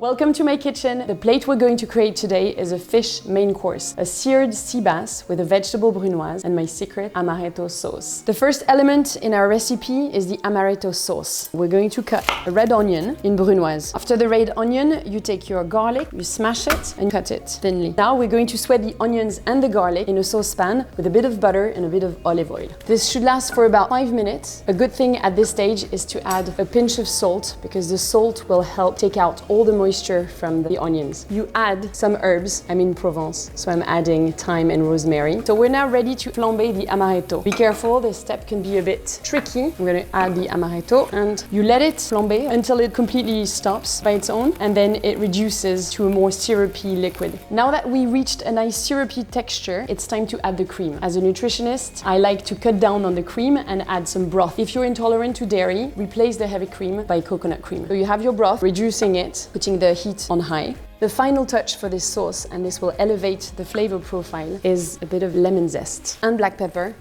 Welcome to my kitchen. The plate we're going to create today is a fish main course, a seared sea bass with a vegetable brunoise and my secret Amaretto sauce. The first element in our recipe is the Amaretto sauce. We're going to cut a red onion in brunoise. After the red onion, you take your garlic, you smash it and cut it thinly. Now we're going to sweat the onions and the garlic in a saucepan with a bit of butter and a bit of olive oil. This should last for about 5 minutes. A good thing at this stage is to add a pinch of salt because the salt will help take out all the moisture from the onions. You add some herbs. I'm in Provence, so I'm adding thyme and rosemary. So we're now ready to flambe the Amaretto. Be careful, this step can be a bit tricky. I'm gonna add the Amaretto and you let it flambe until it completely stops by its own and then it reduces to a more syrupy liquid. Now that we reached a nice syrupy texture, it's time to add the cream. As a nutritionist, I like to cut down on the cream and add some broth. If you're intolerant to dairy, replace the heavy cream by coconut cream. So you have your broth, reducing it, putting the heat on high. The final touch for this sauce, and this will elevate the flavor profile, is a bit of lemon zest and black pepper.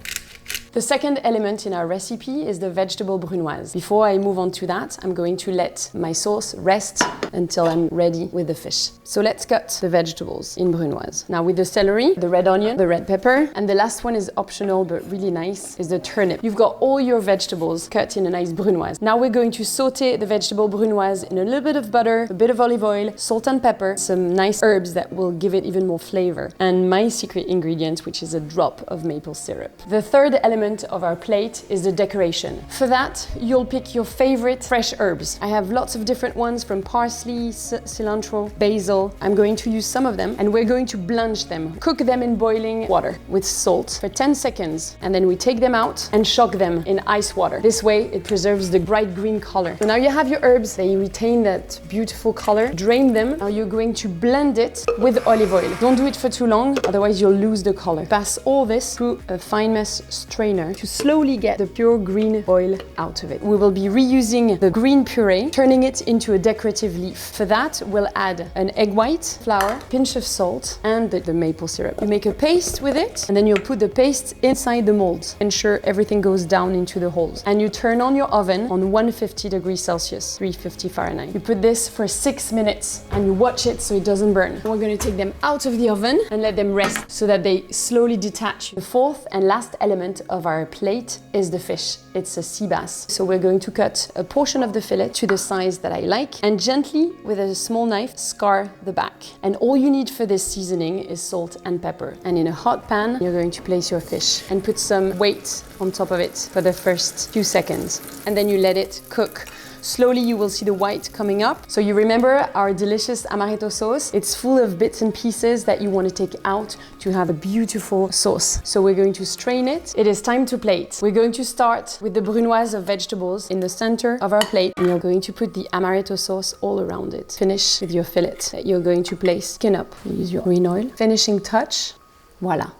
The second element in our recipe is the vegetable brunoise. Before I move on to that, I'm going to let my sauce rest until I'm ready with the fish. So let's cut the vegetables in brunoise. Now with the celery, the red onion, the red pepper, and the last one is optional but really nice, is the turnip. You've got all your vegetables cut in a nice brunoise. Now we're going to saute the vegetable brunoise in a little bit of butter, a bit of olive oil, salt and pepper, some nice herbs that will give it even more flavor, and my secret ingredient, which is a drop of maple syrup. The third element of our plate is the decoration. For that, you'll pick your favorite fresh herbs. I have lots of different ones from parsley, cilantro, basil. I'm going to use some of them and we're going to blanch them. Cook them in boiling water with salt for 10 seconds and then we take them out and shock them in ice water. This way it preserves the bright green color. So now you have your herbs, they retain that beautiful color. Drain them. Now you're going to blend it with olive oil. Don't do it for too long, otherwise you'll lose the color. Pass all this through a fine mesh strainer to slowly get the pure green oil out of it. We will be reusing the green puree, turning it into a decorative leaf. For that, we'll add an egg white, flour, pinch of salt, and the maple syrup. You make a paste with it, and then you'll put the paste inside the mold. Ensure everything goes down into the holes. And you turn on your oven on 150 degrees Celsius, 350 Fahrenheit. You put this for 6 minutes, and you watch it so it doesn't burn. We're gonna take them out of the oven and let them rest so that they slowly detach. The fourth and last element of our plate is the fish. It's a sea bass. So we're going to cut a portion of the fillet to the size that I like and gently with a small knife scar the back. And all you need for this seasoning is salt and pepper. And in a hot pan, you're going to place your fish and put some weight on top of it for the first few seconds. And then you let it cook. Slowly you will see the white coming up. So you remember our delicious Amaretto sauce? It's full of bits and pieces that you want to take out to have a beautiful sauce. So we're going to strain it. It is time to plate. We're going to start with the brunoise of vegetables in the center of our plate. And you're going to put the Amaretto sauce all around it. Finish with your fillet that you're going to place skin up. Use your green oil. Finishing touch. Voila.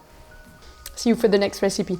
See you for the next recipe.